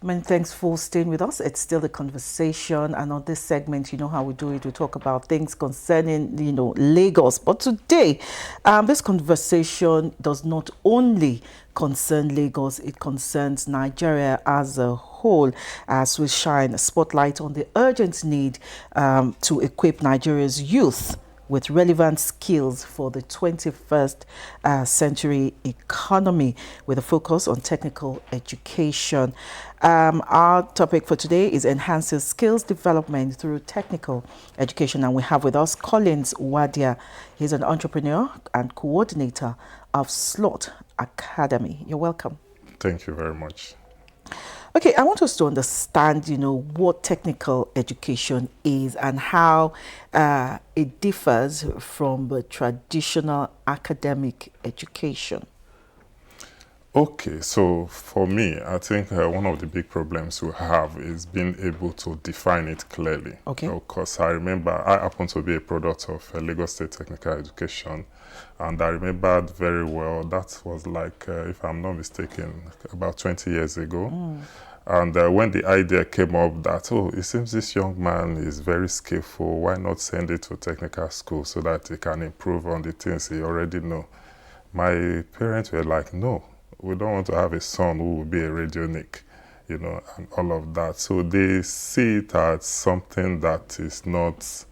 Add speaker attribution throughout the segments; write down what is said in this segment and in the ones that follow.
Speaker 1: Many thanks for staying with us. It's still a conversation, and on this segment, you know how we do it. We talk about things concerning, Lagos. But today, this conversation does not only concern Lagos; it concerns Nigeria as a whole, as we shine a spotlight on the urgent need to equip Nigeria's youth with relevant skills for the 21st century economy, with a focus on technical education. Our topic for today is enhancing skills development through technical education, and we have with us Collins Wadia. He's an entrepreneur and coordinator of Slot Academy. You're welcome.
Speaker 2: Thank you very much.
Speaker 1: Okay, I want us to understand, what technical education is and how it differs from the traditional academic education.
Speaker 2: Okay, so for me, I think one of the big problems we have is being able to define it clearly.
Speaker 1: Okay.
Speaker 2: Because I remember I happen to be a product of Lagos State Technical Education, and I remembered very well that was like, if I'm not mistaken, about 20 years ago. And when the idea came up that, it seems this young man is very skillful, why not send it to technical school so that he can improve on the things he already know? My parents were like, no, we don't want to have a son who will be a radionic, and all of that. So they see it as something that is not...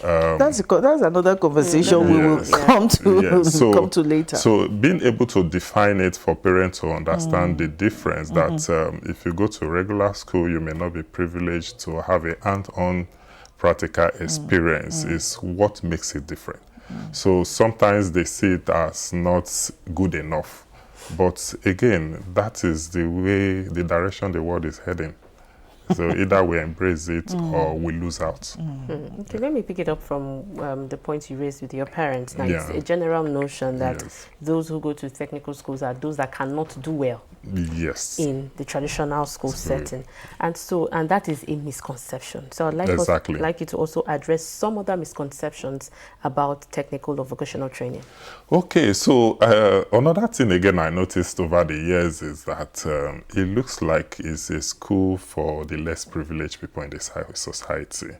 Speaker 1: That's another conversation we will come to later.
Speaker 2: So being able to define it for parents to understand the difference, that if you go to regular school, you may not be privileged to have a hand-on practical experience is what makes it different. So sometimes they see it as not good enough. But again, that is the direction the world is heading. So either we embrace it or we lose out.
Speaker 3: Okay, let me pick it up from the point you raised with your parents. Now, it's a general notion that those who go to technical schools are those that cannot do well in the traditional school setting. And that is a misconception. So I'd like you to also address some other misconceptions about technical or vocational training. Okay,
Speaker 2: so another thing again I noticed over the years is that it looks like it's a school for the less privileged people in the society.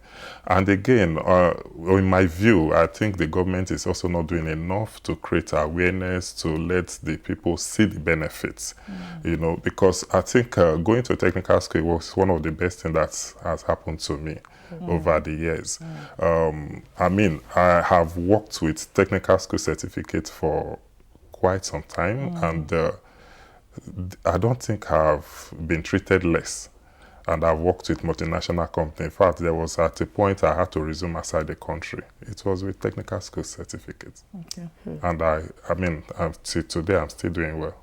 Speaker 2: And again, in my view, I think the government is also not doing enough to create awareness, to let the people see the benefits, because I think going to technical school was one of the best things that has happened to me over the years. I have worked with technical school certificates for quite some time, and I don't think I've been treated less. And I've worked with multinational companies. In fact, there was at a point I had to resume outside the country. It was with technical school certificates. Okay. And today I'm still doing well.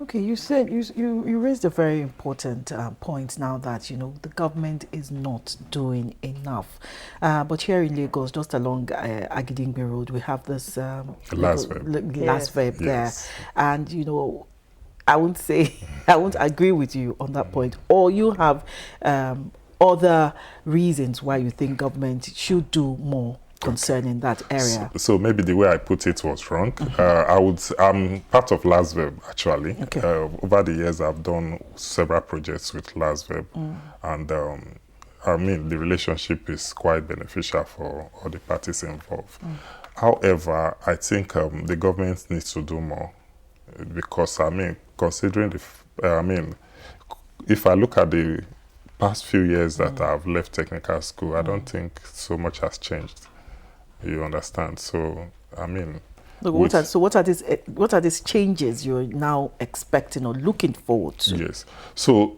Speaker 1: Okay, you said you raised a very important point now that the government is not doing enough. But here in Lagos, just along Agidingbe Road, we have this
Speaker 2: last
Speaker 1: verb there, and I won't agree with you on that point. Or you have other reasons why you think government should do more concerning that area.
Speaker 2: So maybe the way I put it was wrong. I'm part of LASVEB actually. Okay. Over the years, I've done several projects with LASVEB, and the relationship is quite beneficial for all the parties involved. However, I think the government needs to do more. Because considering if I look at the past few years that I've left technical school, I don't think so much has changed. You understand? So
Speaker 1: what are these changes you're now expecting or looking forward to?
Speaker 2: Yes. So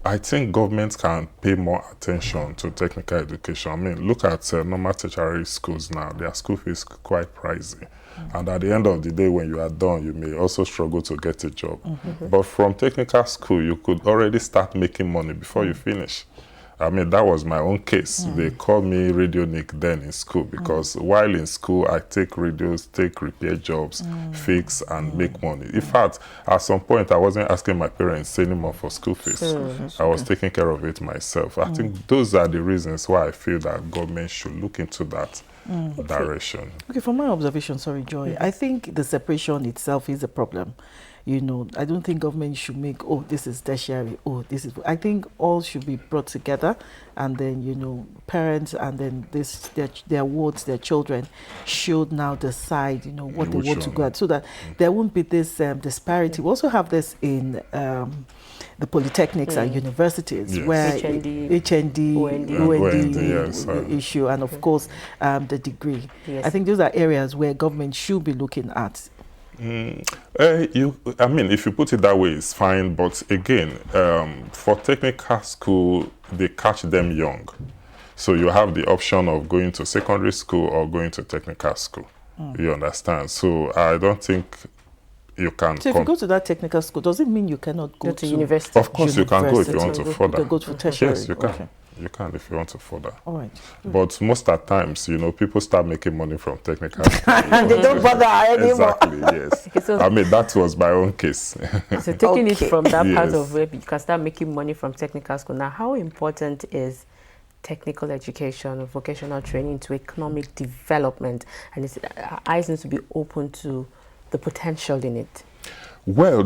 Speaker 2: I think governments can pay more attention to technical education. Look at normal tertiary schools now. Their school fees are quite pricey. And at the end of the day, when you are done, you may also struggle to get a job. But from technical school, you could already start making money before you finish. That was my own case. They called me radionic then in school because while in school, I take radios, take repair jobs, fix, and make money. In fact, at some point, I wasn't asking my parents anymore for school fees. I was taking care of it myself. I think those are the reasons why I feel that government should look into that direction.
Speaker 1: Okay, from my observation, sorry, Joy, I think the separation itself is a problem. I don't think government should make, oh, this is tertiary, oh, this is, I think all should be brought together, and then, parents and then their wards, their children should now decide, what they want to go at, so that there won't be this disparity. We also have this in the polytechnics and universities, where HND, OND issue, and of course the degree. I think those are areas where government should be looking at.
Speaker 2: If you put it that way, it's fine. But again, for technical school, they catch them young. So you have the option of going to secondary school or going to technical school. You understand? So I don't think you can.
Speaker 1: So if you go to that technical school, does it mean you cannot go to
Speaker 3: university?
Speaker 2: Of course, you can go if you want to further.
Speaker 1: You can go to tertiary.
Speaker 2: Yes, you can.
Speaker 1: Okay.
Speaker 2: You can if you want to further.
Speaker 1: All right.
Speaker 2: But most of the times, people start making money from technical school.
Speaker 1: And they don't bother anymore.
Speaker 2: Exactly, yes.
Speaker 3: So
Speaker 2: that was my own case.
Speaker 3: So taking it from that part
Speaker 2: Yes.
Speaker 3: of where you can start making money from technical school. Now, how important is technical education or vocational training to economic development? And our eyes need to be open to the potential in it.
Speaker 2: Well,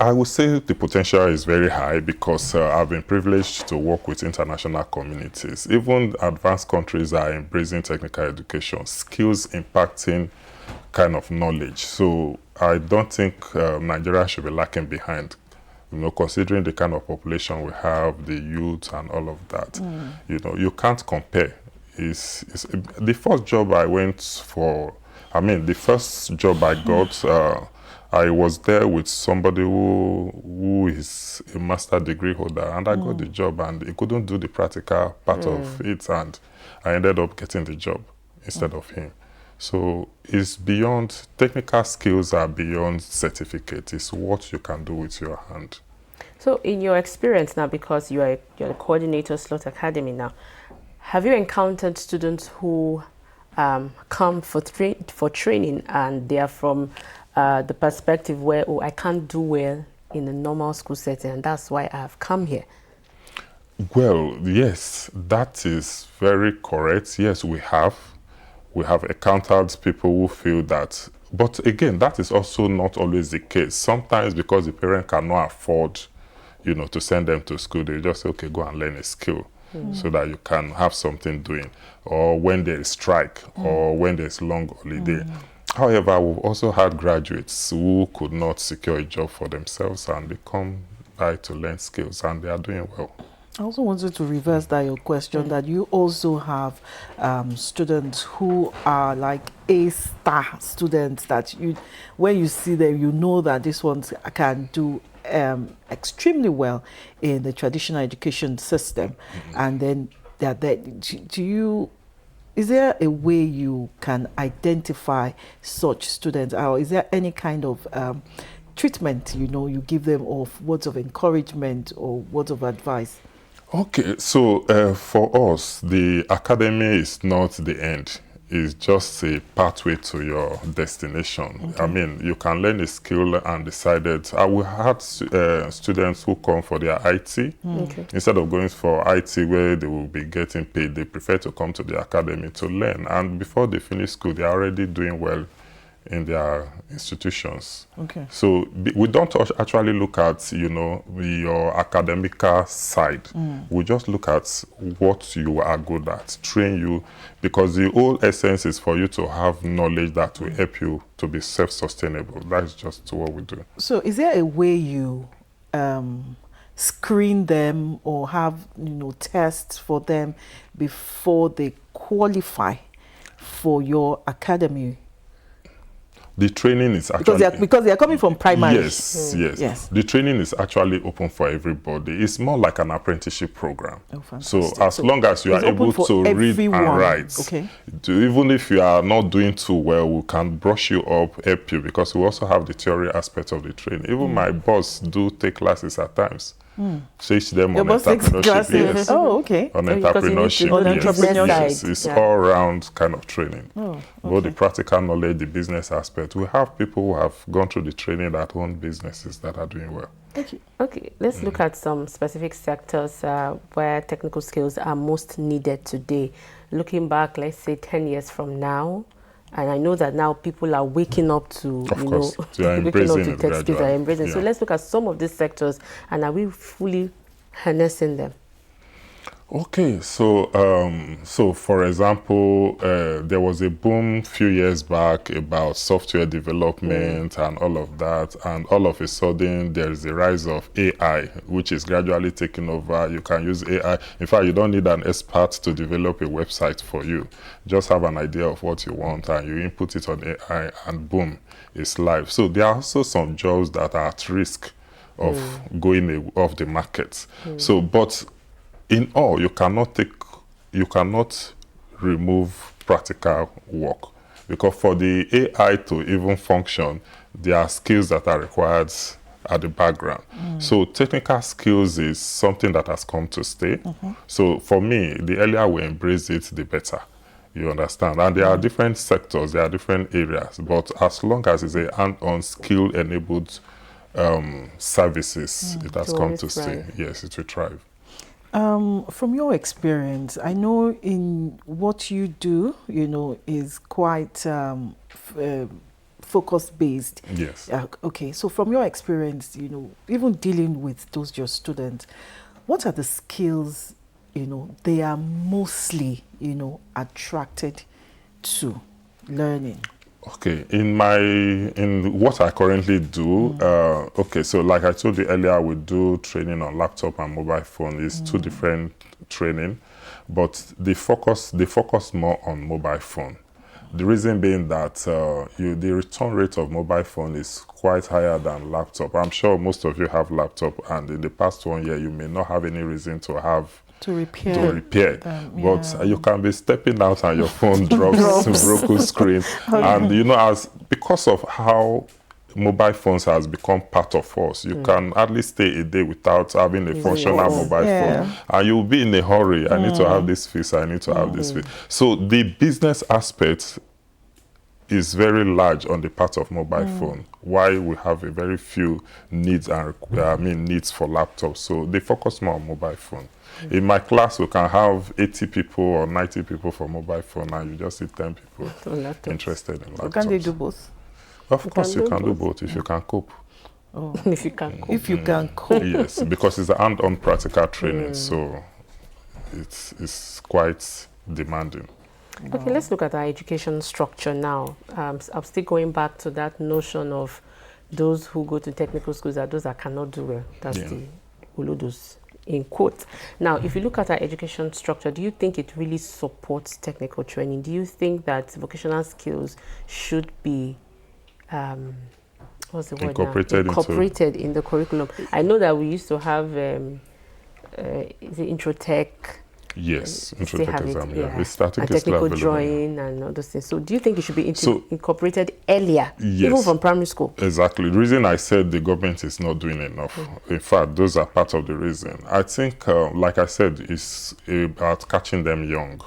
Speaker 2: I would say the potential is very high because I've been privileged to work with international communities. Even advanced countries are embracing technical education, skills impacting kind of knowledge. So I don't think Nigeria should be lacking behind, considering the kind of population we have, the youth and all of that. You can't compare. It's the first job I went for, the first job I got, I was there with somebody who is a master degree holder, and I got the job, and he couldn't do the practical part of it, and I ended up getting the job instead of him. So it's beyond, technical skills are beyond certificate. It's what you can do with your hand.
Speaker 3: So in your experience now, because you're the coordinator of Slot Academy now, have you encountered students who come for training and they are from the perspective where, oh, I can't do well in a normal school setting, and that's why I've come here?
Speaker 2: Well, yes, that is very correct. Yes, we have encountered people who feel that, but again, that is also not always the case. Sometimes because the parent cannot afford, to send them to school, they just say, okay, go and learn a skill so that you can have something doing, or when there is strike, or when there's long holiday. However, we've also had graduates who could not secure a job for themselves, and they come by to learn skills, and they are doing well.
Speaker 1: I also wanted to reverse your question, that you also have students who are like A-star students that when you see them, you know that this one can do extremely well in the traditional education system. And then is there a way you can identify such students, or is there any kind of treatment you give them, of words of encouragement or words of advice?
Speaker 2: Okay, so for us, the academy is not the end. It's just a pathway to your destination. Okay. You can learn a skill and decided. We had students who come for their IT. Okay. Instead of going for IT where they will be getting paid, they prefer to come to the academy to learn. And before they finish school, they are already doing well in their institutions. Okay. So we don't actually look at, your academical side. We just look at what you are good at, train you, because the whole essence is for you to have knowledge that will help you to be self-sustainable. That's just what we do.
Speaker 1: So is there a way you screen them or have, tests for them before they qualify for your academy?
Speaker 2: The training is actually...
Speaker 1: Because they are coming from primary.
Speaker 2: Yes. The training is actually open for everybody. It's more like an apprenticeship program. Oh, so as long as you are able to read and write, even if you are not doing too well, we can brush you up, help you, because we also have the theory aspect of the training. Even my boss do take classes at times. Teach them on entrepreneurship. Yes.
Speaker 1: Oh, okay.
Speaker 2: On entrepreneurship. Yes. It's all round kind of training. Both the practical knowledge, the business aspect. We have people who have gone through the training that own businesses that are doing well.
Speaker 3: Okay. Let's look at some specific sectors where technical skills are most needed today. Looking back, let's say 10 years from now, And I know that now people are waking up to,
Speaker 2: waking up to tech skills,
Speaker 3: are embracing. So let's look at some of these sectors, and are we fully harnessing them?
Speaker 2: Okay, so for example, there was a boom a few years back about software development and all of that, and all of a sudden there is a rise of AI, which is gradually taking over. You can use AI. In fact, you don't need an expert to develop a website for you. Just have an idea of what you want and you input it on AI, and boom, it's live. So there are also some jobs that are at risk of going off the market. So, but in all, you cannot remove practical work, because for the AI to even function, there are skills that are required at the background. So technical skills is something that has come to stay. So for me, the earlier we embrace it, the better. You understand? And there are different sectors, there are different areas, but as long as it's a hand-on skill-enabled services, it has come to stay. Yes, it will thrive.
Speaker 1: From your experience, I know in what you do, is quite focus-based.
Speaker 2: Yes.
Speaker 1: Okay, so from your experience, even dealing with those your students, what are the skills, they are mostly, attracted to learning?
Speaker 2: Okay, in what I currently do, okay, so like I told you earlier, we do training on laptop and mobile phone. It's two different training, but they focus more on mobile phone. The reason being that the return rate of mobile phone is quite higher than laptop. I'm sure most of you have laptop, and in the past 1 year, you may not have any reason to repair
Speaker 1: them,
Speaker 2: but you can be stepping out and your phone drops broken screen. And because of how mobile phones has become part of us, you can hardly stay a day without having a functional mobile phone, and you'll be in a hurry. I need to have this fix, I need to have this fix. So the business aspect is very large on the part of mobile phone, why we have a very few needs and needs for laptops. So they focus more on mobile phone. In my class, we can have 80 people or 90 people for mobile phone, and you just see 10 people interested in laptops.
Speaker 1: So can they do both?
Speaker 2: Of course, you can do both if you can cope.
Speaker 1: Oh.
Speaker 3: If you can cope.
Speaker 1: If you can cope.
Speaker 2: Yes, because it's a hand-on practical training, so it's quite demanding.
Speaker 3: Okay, let's look at our education structure now. I'm still going back to that notion of those who go to technical schools are those that cannot do well. That's the Uludus in quote. Now, if you look at our education structure, do you think it really supports technical training? Do you think that vocational skills should be what's the word now? Incorporated in the curriculum? I know that we used to have the intro tech.
Speaker 2: Yes, intro tech exam.
Speaker 3: And technical drawing and all those things. So do you think it should be incorporated earlier, even from primary school?
Speaker 2: Exactly. The reason I said the government is not doing enough. In fact, those are part of the reason. I think, like I said, it's about catching them young.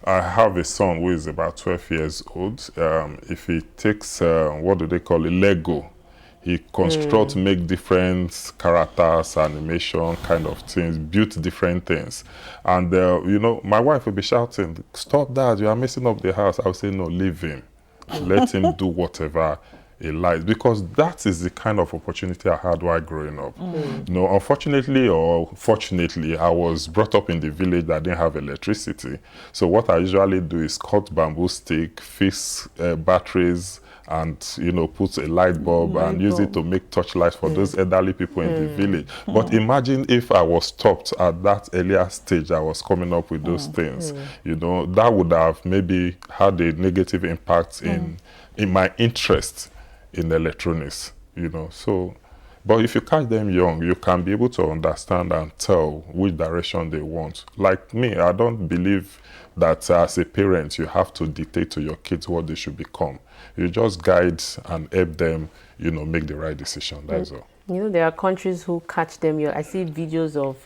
Speaker 2: I have a son who is about 12 years old. If he takes, what do they call it, Lego, he constructs, make different characters, animation kind of things, build different things. And, my wife will be shouting, "Stop that, you are messing up the house." I will say, "No, leave him. Let him do whatever he likes." Because that is the kind of opportunity I had while growing up. Unfortunately or fortunately, I was brought up in the village that didn't have electricity. So what I usually do is cut bamboo stick, fix batteries, and put a light bulb and use it to make torchlights for those elderly people in the village. But imagine if I was stopped at that earlier stage, I was coming up with those things. That would have maybe had a negative impact in my interest in electronics. So, but if you catch them young, you can be able to understand and tell which direction they want. Like me, I don't believe that as a parent you have to dictate to your kids what they should become. You just guide and help them, make the right decision. That's all.
Speaker 3: There are countries who catch them young. I see videos of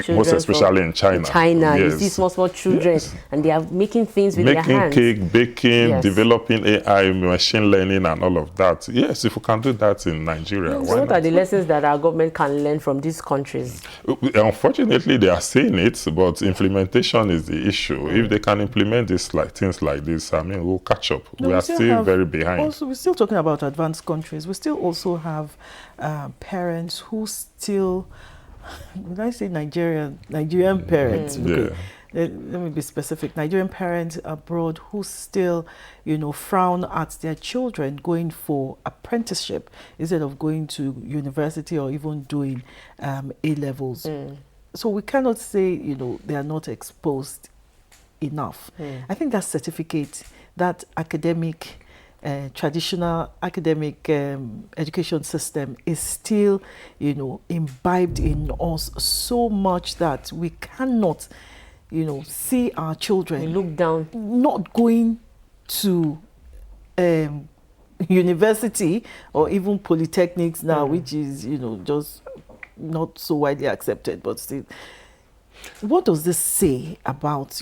Speaker 2: most especially in China.
Speaker 3: Yes. You see small children, and they are making things with their hands.
Speaker 2: Making cake, baking, developing AI, machine learning, and all of that. Yes, if we can do that in Nigeria, why
Speaker 3: so what
Speaker 2: not?
Speaker 3: are the lessons that our government can learn from these countries?
Speaker 2: Unfortunately, they are saying it, but implementation is the issue. If they can implement this, things like this, I mean, we'll catch up. No, we are still very behind.
Speaker 1: Also, we're still talking about advanced countries. We still also have parents who still, when I say Nigerian parents, let me be specific, Nigerian parents abroad who still, frown at their children going for apprenticeship instead of going to university or even doing A-levels. So we cannot say, they are not exposed enough. I think that certificate, that academic, traditional academic education system is still, imbibed in us so much that we cannot, see our children
Speaker 3: we look down,
Speaker 1: not going to university or even polytechnics now, which is, just not so widely accepted, but still. What does this say about,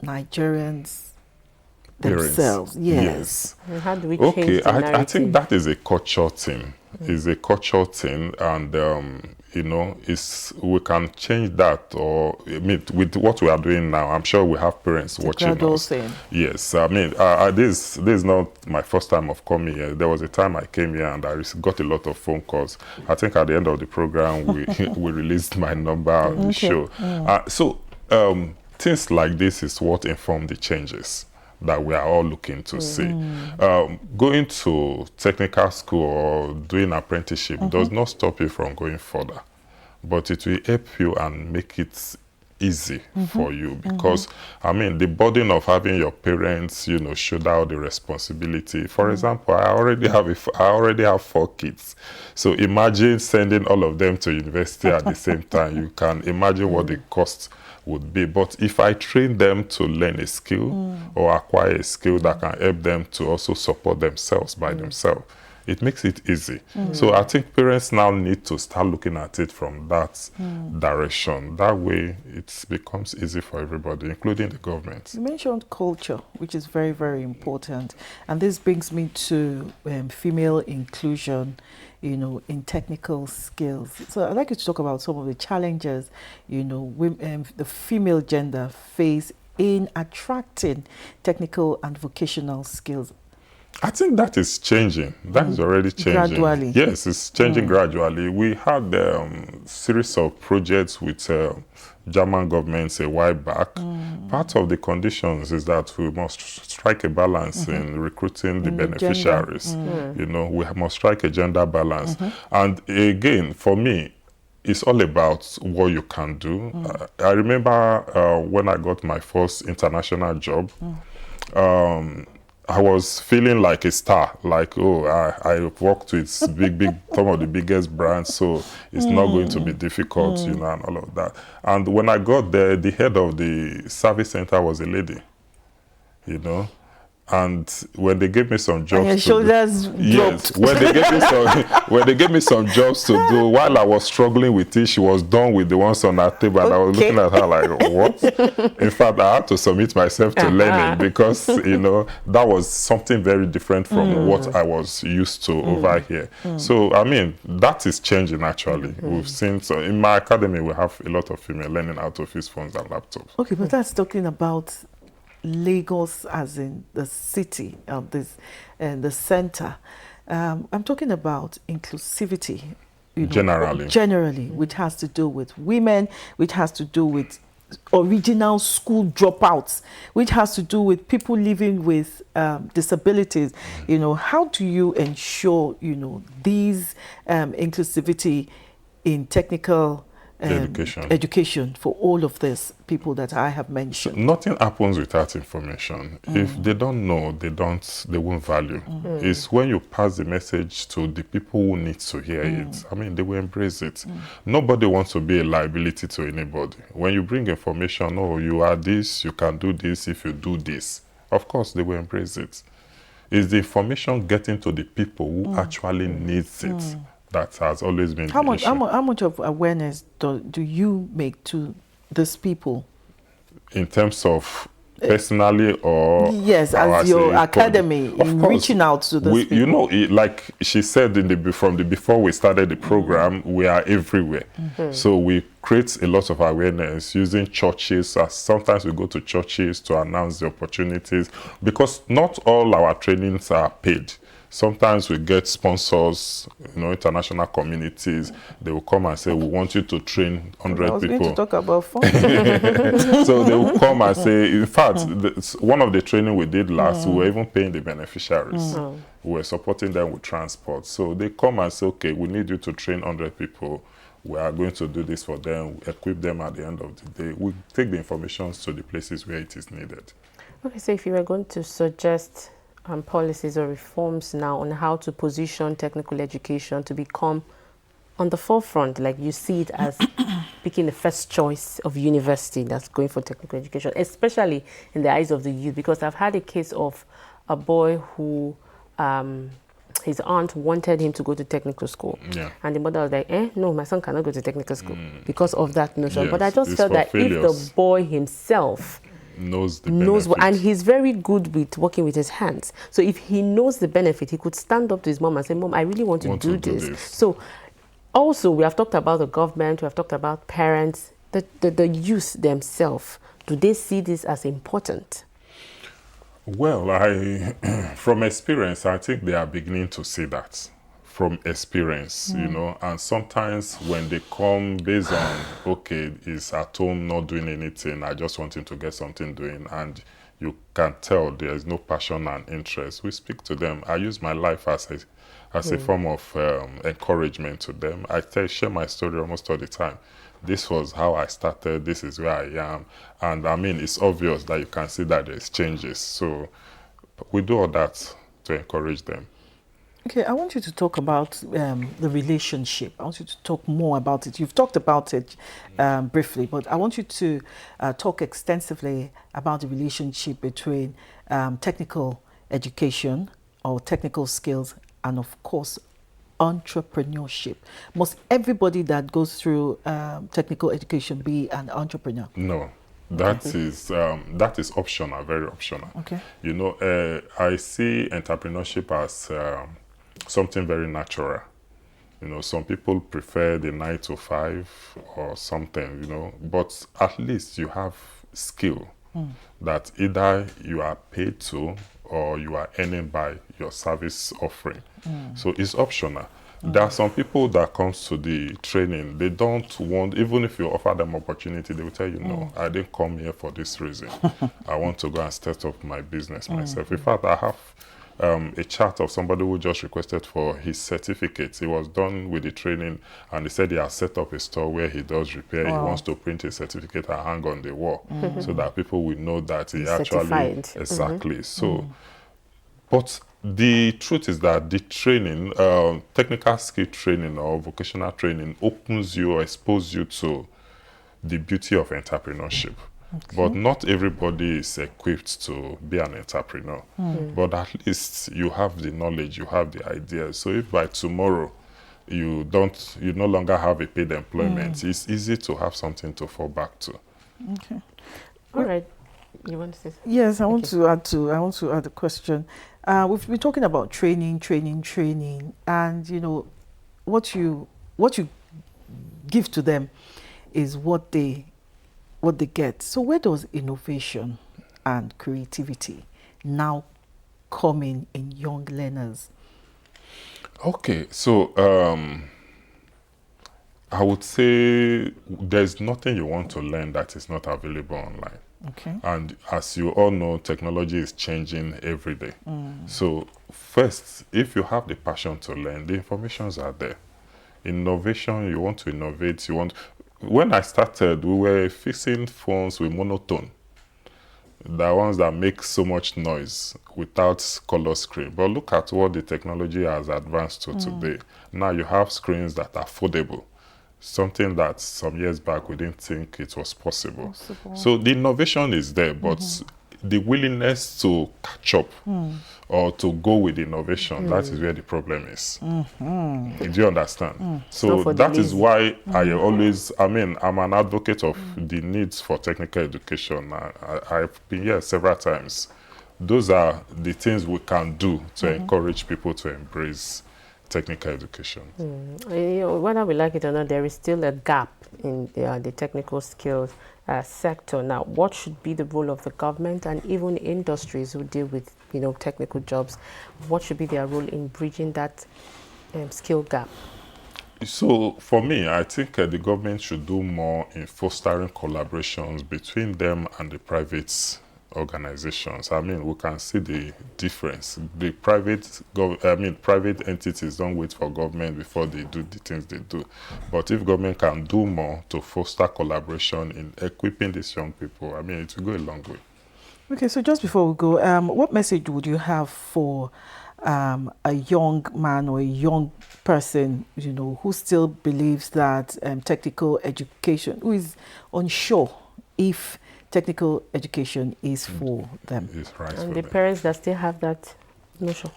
Speaker 1: Nigerians themselves? Yes.
Speaker 3: And how do we change the narrative?
Speaker 2: I think that is a culture thing. It's a cultural thing, and we can change that. Or with what we are doing now, I'm sure we have parents watching us.
Speaker 1: Thing.
Speaker 2: Yes, I mean, this is not my first time of coming here. There was a time I came here and I got a lot of phone calls. I think at the end of the program we we released my number on the show. So things like this is what informed the changes that we are all looking to see. Going to technical school or doing apprenticeship does not stop you from going further, but it will help you and make it easy for you, because I mean, the burden of having your parents, shoulder out the responsibility. For example, I already have 4 kids, so imagine sending all of them to university at the same time. You can imagine what the cost would be. But if I train them to learn a skill or acquire a skill that can help them to also support themselves by themselves, it makes it easy. So I think parents now need to start looking at it from that direction. That way it becomes easy for everybody, including the government.
Speaker 1: You mentioned culture, which is very, very important. And this brings me to female inclusion, in technical skills. So I'd like you to talk about some of the challenges, the female gender face in attracting technical and vocational skills.
Speaker 2: I think that is changing. That is already changing.
Speaker 1: Gradually.
Speaker 2: Yes, it's changing gradually. We had a series of projects with German governments a while back. Part of the conditions is that we must strike a balance in recruiting the beneficiaries. We must strike a gender balance. And again, for me, it's all about what you can do. I remember when I got my first international job, I was feeling like a star, like, I worked with some of the biggest brands, so it's not going to be difficult, and all of that. And when I got there, the head of the service center was a lady, And when they gave me some jobs,
Speaker 1: and your shoulders dropped.
Speaker 2: When they gave me some jobs to do, while I was struggling with it, she was done with the ones on her table, and I was looking at her like, what? In fact, I had to submit myself to learning, because that was something very different from what I was used to over here. So I mean, that is changing actually. We've seen, so in my academy we have a lot of female learning how to use phones and laptops.
Speaker 1: Okay, but that's talking about Lagos as in the city of this and the center. I'm talking about inclusivity, generally, which has to do with women, which has to do with original school dropouts, which has to do with people living with disabilities. How do you ensure these inclusivity in technical education for all of these people that I have mentioned?
Speaker 2: So nothing happens without information. If they don't know, they won't value. It's when you pass the message to the people who need to hear it, I mean, they will embrace it. Nobody wants to be a liability to anybody. When you bring information, you are this, you can do this if you do this, of course they will embrace it. It's the information getting to the people who actually needs it That has always been
Speaker 1: how
Speaker 2: the
Speaker 1: much,
Speaker 2: issue.
Speaker 1: how much of awareness do you make to these people?
Speaker 2: In terms of personally or
Speaker 1: yes,
Speaker 2: as
Speaker 1: your
Speaker 2: a
Speaker 1: academy in reaching out to those people?
Speaker 2: You know, like she said before we started the program, we are everywhere. So we create a lot of awareness using churches. Sometimes we go to churches to announce the opportunities, because not all our trainings are paid. Sometimes we get sponsors, international communities. They will come and say, we want you to train 100 people.
Speaker 1: I was going to talk about funding.
Speaker 2: So they will come and say, in fact, one of the training we did last, we were even paying the beneficiaries. We were supporting them with transport. So they come and say, okay, we need you to train 100 people. We are going to do this for them, equip them at the end of the day. We take the information to the places where it is needed.
Speaker 3: Okay, so if you were going to suggest policies or reforms now on how to position technical education to become on the forefront, like you see it as picking the first choice of university that's going for technical education, especially in the eyes of the youth, because I've had a case of a boy who his aunt wanted him to go to technical school.
Speaker 2: Yeah.
Speaker 3: And the mother was like, no, my son cannot go to technical school because of that notion.
Speaker 2: Yes,
Speaker 3: but I just felt that
Speaker 2: failures.
Speaker 3: if the boy himself
Speaker 2: knows
Speaker 3: and he's very good with working with his hands. So if he knows the benefit, he could stand up to his mom and say, Mom, I really want to do this. So also, we have talked about the government, we have talked about parents, the youth themselves. Do they see this as important?
Speaker 2: Well, from experience, I think they are beginning to see that. From experience, and sometimes when they come based on, okay, he's at home not doing anything, I just want him to get something doing, and you can tell there is no passion and interest, we speak to them. I use my life as a form of encouragement to them. I share my story almost all the time. This was how I started, this is where I am, and I mean, it's obvious that you can see that there's changes. So we do all that to encourage them.
Speaker 1: Okay, I want you to talk about the relationship. I want you to talk more about it. You've talked about it briefly, but I want you to talk extensively about the relationship between technical education or technical skills and, of course, entrepreneurship. Must everybody that goes through technical education be an entrepreneur?
Speaker 2: No. That is optional, very optional.
Speaker 1: Okay.
Speaker 2: I see entrepreneurship as something very natural. Some people prefer the 9 to 5 or something, but at least you have skill that either you are paid to or you are earning by your service offering. So it's optional. There are some people that comes to the training, they don't want, even if you offer them opportunity, they will tell you, no, I didn't come here for this reason. I want to go and start up my business myself. In fact, I have a chat of somebody who just requested for his certificate. He was done with the training and he said he has set up a store where he does repair. Wow. He wants to print his certificate and hang on the wall so that people will know that he actually...
Speaker 3: certified.
Speaker 2: Exactly. So, but the truth is that the training, technical skill training or vocational training opens you or exposes you to the beauty of entrepreneurship. Okay. But not everybody is equipped to be an entrepreneur. But at least you have the knowledge, you have the ideas. So if by tomorrow you no longer have a paid employment, it's easy to have something to fall back to.
Speaker 1: Okay.
Speaker 3: All right. You want to say something?
Speaker 1: Yes, I want to add a question. We've been talking about training, and what you give to them is what they get. So where does innovation and creativity now come in young learners?
Speaker 2: Okay, so I would say there's nothing you want to learn that is not available online.
Speaker 1: Okay.
Speaker 2: And as you all know, technology is changing every day. So first, if you have the passion to learn, the informations are there. Innovation, you want to innovate, when I started, we were fixing phones with monotone. The ones that make so much noise without color screen. But look at what the technology has advanced to today. Now you have screens that are foldable. Something that some years back we didn't think it was possible. So the innovation is there, but the willingness to catch up or to go with innovation, that is where the problem is. Do you understand? So that is why I always, I mean, I'm an advocate of the needs for technical education. I've been here several times. Those are the things we can do to encourage people to embrace technical education.
Speaker 3: You know, whether we like it or not, there is still a gap in the technical skills sector. Now, what should be the role of the government and even industries who deal with, you know, technical jobs? What should be their role in bridging that skill gap?
Speaker 2: So, for me, I think the government should do more in fostering collaborations between them and the private organizations. I mean, we can see the difference. The private entities don't wait for government before they do the things they do. But if government can do more to foster collaboration in equipping these young people, I mean, it will go a long way.
Speaker 1: Okay, so just before we go, what message would you have for a young man or a young person, you know, who still believes that technical education, who is unsure if technical education is for them?
Speaker 2: It's right
Speaker 3: And
Speaker 2: for
Speaker 3: the
Speaker 2: them.
Speaker 3: parents that still have that notion.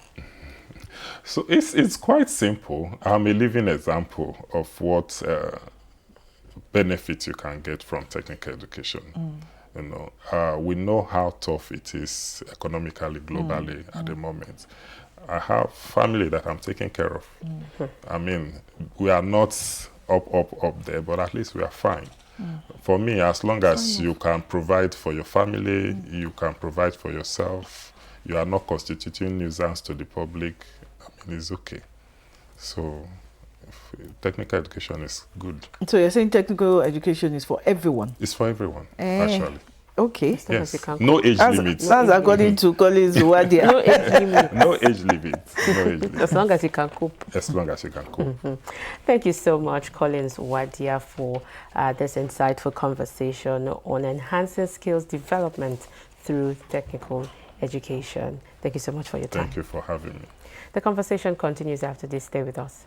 Speaker 2: So it's quite simple. I'm a living example of what benefits you can get from technical education. You know, we know how tough it is economically, globally at the moment. I have family that I'm taking care of. I mean, we are not up there, but at least we are fine. For me, as long as you can provide for your family, you can provide for yourself, you are not constituting nuisance to the public, I mean, it's okay. So, technical education is good.
Speaker 1: So you're saying technical education is for everyone?
Speaker 2: It's for everyone, actually.
Speaker 1: Okay.
Speaker 2: Yes. No age limit.
Speaker 1: That's according to Collins Wadia.
Speaker 3: No age limit.
Speaker 2: No age limit. No age limit.
Speaker 3: As long as you can cope.
Speaker 2: As long as you can cope.
Speaker 3: Thank you so much, Collins Wadia, for this insightful conversation on enhancing skills development through technical education. Thank you so much for your time.
Speaker 2: Thank you for having me.
Speaker 3: The conversation continues after this. Stay with us.